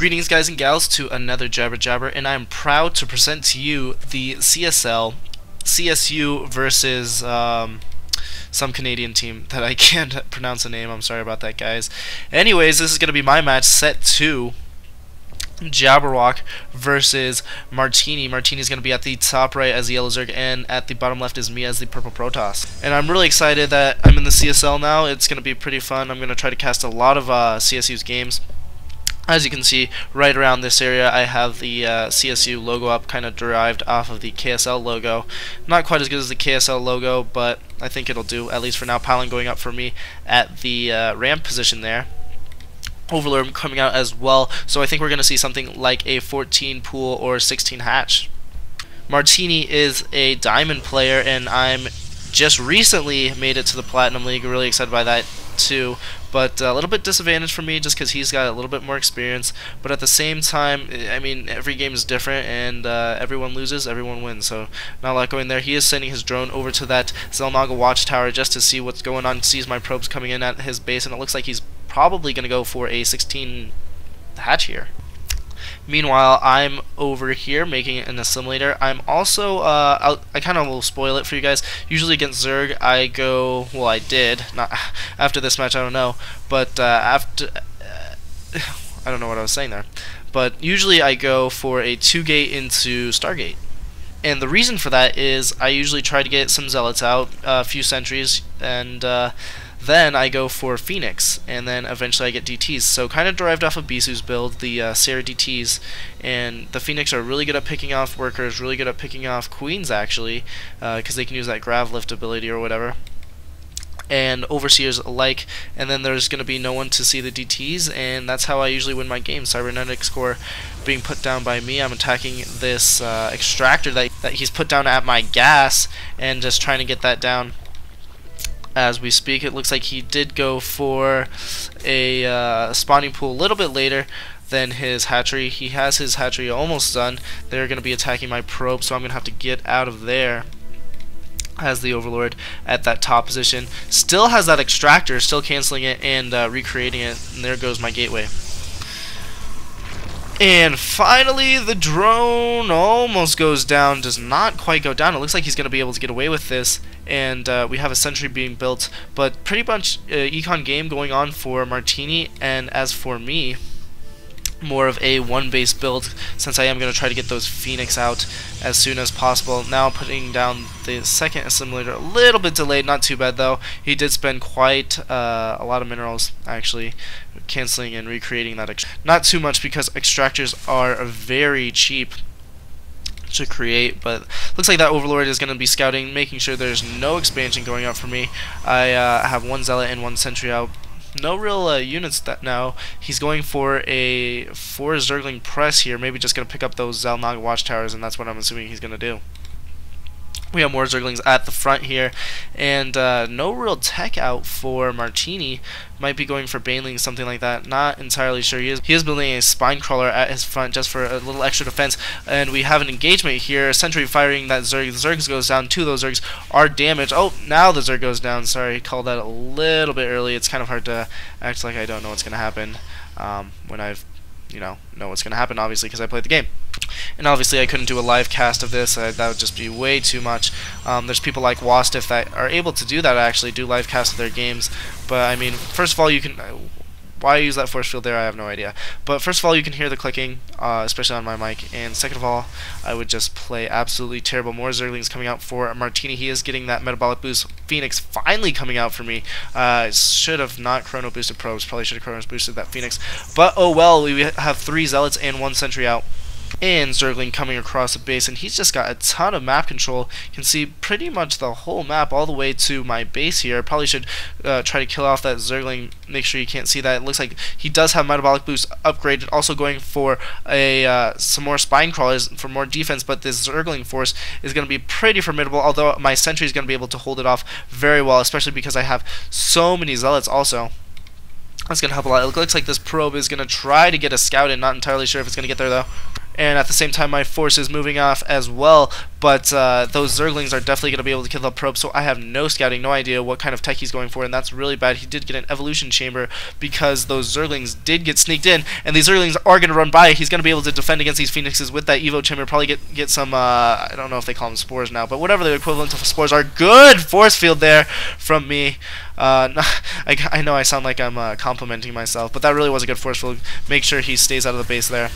Greetings guys and gals to another Jabber Jabber, and I'm proud to present to you the CSL CSU versus some Canadian team that I can't pronounce the name. I'm sorry about that, guys. Anyways, this is going to be my match, set 2. Jabberwock versus Martini. Martini is going to be at the top right as the yellow Zerg, and at the bottom left is me as the purple Protoss. And I'm really excited that I'm in the CSL now. It's going to be pretty fun. I'm going to try to cast a lot of CSU's games. As you can see, right around this area, I have the CSU logo up, kind of derived off of the KSL logo. Not quite as good as the KSL logo, but I think it'll do, at least for now. Paladin going up for me at the ramp position there. Overlord coming out as well, so I think we're going to see something like a 14 pool or 16 hatch. Martini is a diamond player, and I'm just recently made it to the Platinum League. Really excited by that too, but a little bit disadvantaged for me just because he's got a little bit more experience. But at the same time, I mean, every game is different, and everyone loses, everyone wins, so not a lot going there. He is sending his drone over to that Xel'Naga watchtower just to see what's going on, sees my probes coming in at his base, and it looks like he's probably going to go for a 16 hatch here. Meanwhile, I'm over here making an assimilator. I'm also, I kind of will spoil it for you guys. Usually against Zerg, I go, well, I did, not after this match, I don't know, but after, I don't know what I was saying there, but usually I go for a 2-gate into Stargate. And the reason for that is I usually try to get some Zealots out, a few sentries, and then I go for Phoenix, and then eventually I get DTs. So kind of derived off of Bisu's build, the Sarah DTs, and the Phoenix are really good at picking off workers, really good at picking off queens actually, because they can use that grav lift ability or whatever. And overseers alike, and then there's going to be no one to see the DTs, and that's how I usually win my game. Cybernetics core being put down by me. I'm attacking this extractor that he's put down at my gas, and just trying to get that down as we speak. It looks like he did go for a spawning pool a little bit later than his hatchery. He has his hatchery almost done. They're going to be attacking my probe, so I'm going to have to get out of there as the Overlord at that top position. Still has that extractor, still canceling it and recreating it, and there goes my gateway. And finally, the drone almost goes down, does not quite go down. It looks like he's going to be able to get away with this, and we have a sentry being built, but pretty much econ game going on for Martini, and as for me, more of a one-base build, since I am going to try to get those Phoenix out as soon as possible. Now putting down the second assimilator, a little bit delayed, not too bad though. He did spend quite a lot of minerals actually, canceling and recreating that. Not too much because extractors are very cheap to create, but looks like that Overlord is going to be scouting, making sure there's no expansion going out for me. I have one Zealot and one Sentry out. No real units that now. He's going for a 4 Zergling press here, maybe just going to pick up those Xel'Naga watchtowers, and that's what I'm assuming he's going to do. We have more Zerglings at the front here, and no real tech out for Martini. Might be going for Baneling, something like that. Not entirely sure. He is building a spine crawler at his front just for a little extra defense, and we have an engagement here. Sentry firing that Zerg. The Zerg goes down. 2 of those Zergs are damaged. Oh, now the Zerg goes down. Sorry, called that a little bit early. It's kind of hard to act like I don't know what's going to happen when I've know what's going to happen, obviously, because I played the game. And obviously I couldn't do a live cast of this, that would just be way too much. There's people like Wastiff that are able to do that, actually do live cast of their games, but I mean, first of all, you can, why I use that force field there, I have no idea. But first of all, you can hear the clicking, especially on my mic, and second of all, I would just play absolutely terrible. More Zerglings coming out for Martini. He is getting that metabolic boost. Phoenix finally coming out for me. Should have not chrono boosted probes, probably should have chrono boosted that Phoenix, but oh well, we have 3 Zealots and 1 Sentry out. And Zergling coming across the base, and he's just got a ton of map control. You can see pretty much the whole map all the way to my base here. Probably should try to kill off that Zergling, make sure you can't see that. It looks like he does have metabolic boost upgraded, also going for a some more spine crawlers for more defense, but this Zergling force is going to be pretty formidable, although my Sentry is going to be able to hold it off very well, especially because I have so many Zealots also. That's going to help a lot. It looks like this probe is going to try to get a scout in. Not entirely sure if it's going to get there though. and at the same time my force is moving off as well, but those Zerglings are definitely going to be able to kill the probe, so I have no scouting, no idea what kind of tech he's going for, and that's really bad. He did get an evolution chamber because those Zerglings did get sneaked in, and these Zerglings are going to run by. He's going to be able to defend against these Phoenixes with that Evo chamber, probably get some, I don't know if they call them spores now, but whatever the equivalent of spores are. Good force field there from me. I know I sound like I'm complimenting myself, but that really was a good force field. Make sure he stays out of the base there.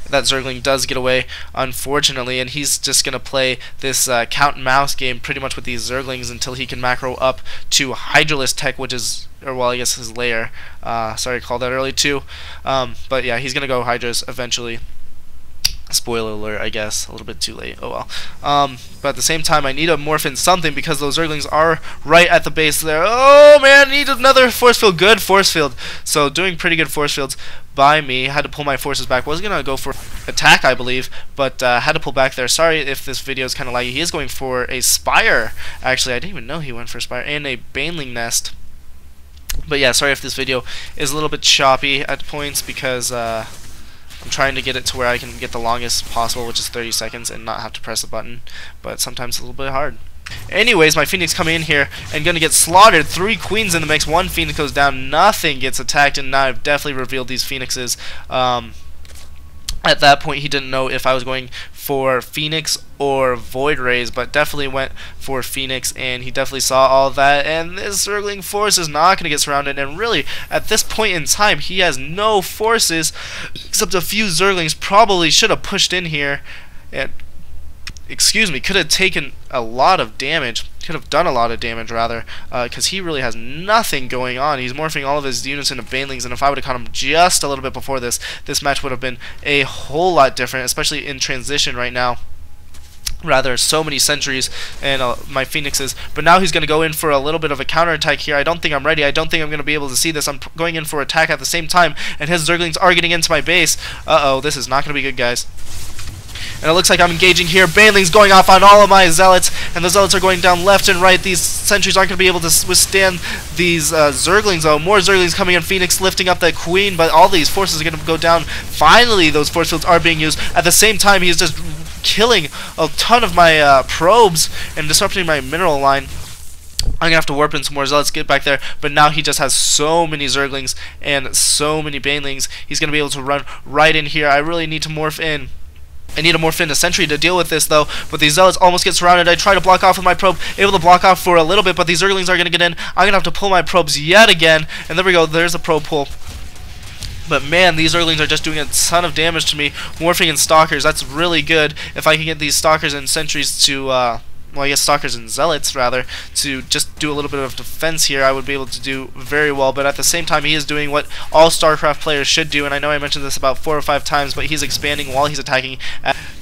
That Zergling does get away, unfortunately, and he's just going to play this cat and mouse game pretty much with these Zerglings until he can macro up to Hydralisk tech, which is, or well, I guess his lair. Sorry I called that early too. But yeah, he's going to go Hydras eventually. Spoiler alert, I guess. A little bit too late. Oh well. But at the same time, I need to morph in something because those Zerglings are right at the base there. Oh man, I need another force field. Good force field. So doing pretty good force fields by me. Had to pull my forces back. Was gonna go for attack, I believe, but had to pull back there. Sorry if this video is kind of laggy. He is going for a Spire. Actually, I didn't even know he went for a Spire and a Baneling Nest. But yeah, sorry if this video is a little bit choppy at points because I'm trying to get it to where I can get the longest possible, which is 30 seconds, and not have to press a button, but sometimes it's a little bit hard. Anyways, my Phoenix coming in here and going to get slaughtered. 3 queens in the mix, 1 Phoenix goes down, nothing gets attacked, and now I've definitely revealed these Phoenixes. At that point, he didn't know if I was going for Phoenix or Void Rays, but definitely went for Phoenix, and he definitely saw all that, and this Zergling force is not going to get surrounded, and really, at this point in time, he has no forces, except a few Zerglings. Probably should have pushed in here, and, excuse me, could have taken a lot of damage. Could have done a lot of damage rather, because he really has nothing going on. He's morphing all of his units into Banelings, and if I would have caught him just a little bit before this match would have been a whole lot different, especially in transition right now. Rather, so many sentries and my Phoenixes, but now he's going to go in for a little bit of a counterattack here. I don't think I'm ready. I don't think I'm going to be able to see this. I'm going in for attack at the same time, and his Zerglings are getting into my base. Uh-oh, this is not going to be good, guys. And it looks like I'm engaging here. Banelings going off on all of my Zealots, and the Zealots are going down left and right. These sentries aren't going to be able to withstand these Zerglings, though. More Zerglings coming in. Phoenix lifting up that Queen, but all these forces are going to go down. Finally, those force fields are being used. At the same time, he's just killing a ton of my probes and disrupting my mineral line. I'm going to have to warp in some more Zealots, get back there, but now he just has so many Zerglings and so many Banelings. He's going to be able to run right in here. I really need to morph in. I need to morph in a sentry to deal with this, though, but these Zealots almost get surrounded. I try to block off with my probe, able to block off for a little bit, but these Zerglings are going to get in. I'm going to have to pull my probes yet again, and there we go. There's a probe pull. But man, these Zerglings are just doing a ton of damage to me. Morphing in Stalkers, that's really good. If I can get these Stalkers and Sentries to, well, I guess Stalkers and Zealots, rather, to just do a little bit of defense here, I would be able to do very well. But at the same time, he is doing what all Starcraft players should do, and I know I mentioned this about 4 or 5 times, but he's expanding while he's attacking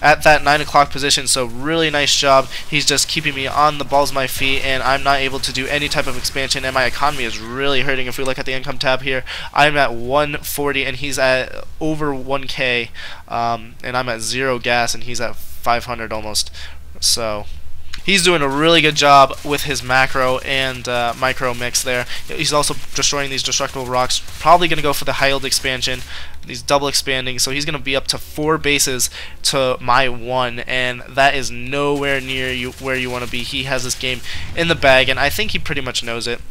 at that 9 o'clock position, so really nice job. He's just keeping me on the balls of my feet, and I'm not able to do any type of expansion, and my economy is really hurting. If we look at the income tab here, I'm at 140, and he's at over 1K, and I'm at 0 gas, and he's at 500 almost, so he's doing a really good job with his macro and micro mix there. He's also destroying these destructible rocks. Probably going to go for the high yield expansion. These double expanding, so he's going to be up to 4 bases to my 1, and that is nowhere near where you want to be. He has this game in the bag, and I think he pretty much knows it.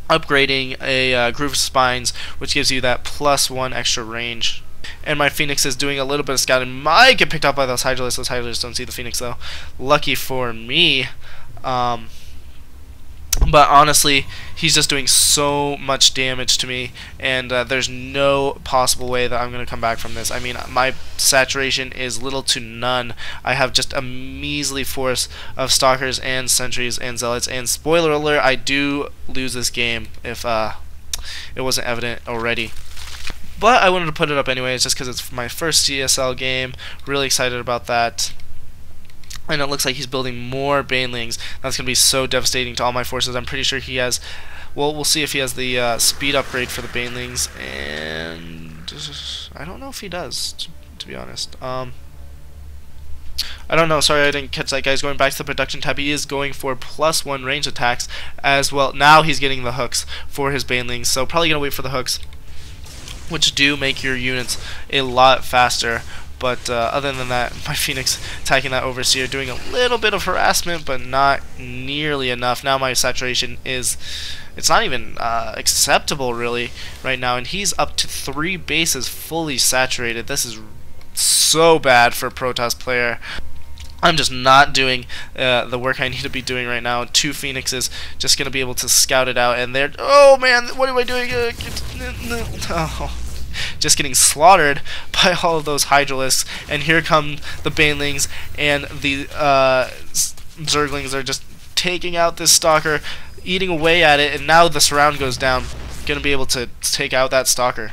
Upgrading a Groove of Spines, which gives you that +1 extra range. And my Phoenix is doing a little bit of scouting. Might get picked up by those Hydralisks. Those Hydralisks don't see the Phoenix, though. Lucky for me. But honestly, he's just doing so much damage to me, and there's no possible way that I'm going to come back from this. I mean, my saturation is little to none. I have just a measly force of Stalkers and Sentries and Zealots, and spoiler alert, I do lose this game if it wasn't evident already. But I wanted to put it up anyways, just because it's my first CSL game. Really excited about that. And it looks like he's building more Banelings. That's going to be so devastating to all my forces. I'm pretty sure he has... Well, we'll see if he has the speed upgrade for the Banelings. And I don't know if he does, to be honest. I don't know. Sorry, I didn't catch that, guys. Going back to the production tab, he is going for +1 range attacks as well. Now he's getting the hooks for his Banelings. So probably going to wait for the hooks, which do make your units a lot faster But other than that, my Phoenix attacking that Overseer, doing a little bit of harassment, but not nearly enough. Now my saturation is, it's not even acceptable really right now, and he's up to 3 bases fully saturated. This is so bad for a Protoss player. I'm just not doing the work I need to be doing right now. 2 Phoenixes, just going to be able to scout it out, and they're, oh man, what am I doing? Oh. Just getting slaughtered by all of those Hydralisks, and here come the Banelings, and the Zerglings are just taking out this Stalker, eating away at it, and now the surround goes down. Going to be able to take out that Stalker.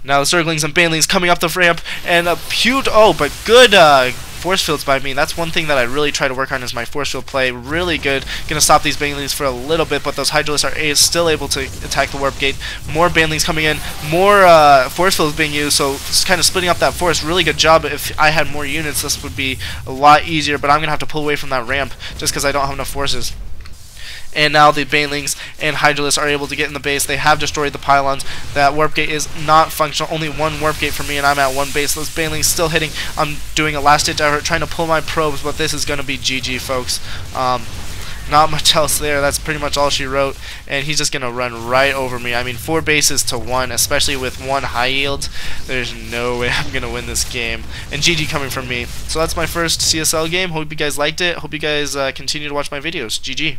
Now the Zerglings and Banelings coming up the ramp, and a huge, oh, but good force fields by me. That's one thing that I really try to work on, is my force field play. Really good. Gonna stop these Banelings for a little bit, but those Hydralisks are still able to attack the warp gate. More Banelings coming in, more force fields being used, so it's kind of splitting up that force. Really good job. If I had more units, this would be a lot easier, but I'm gonna have to pull away from that ramp just because I don't have enough forces. And now the Banelings and Hydralisks are able to get in the base. They have destroyed the pylons. That warp gate is not functional. Only 1 warp gate for me, and I'm at 1 base. Those Banelings still hitting. I'm doing a last-ditch effort trying to pull my probes, but this is going to be GG, folks. Not much else there. That's pretty much all she wrote. And he's just going to run right over me. I mean, 4 bases to 1, especially with 1 high yield. There's no way I'm going to win this game. And GG coming from me. So that's my first CSL game. Hope you guys liked it. Hope you guys continue to watch my videos. GG.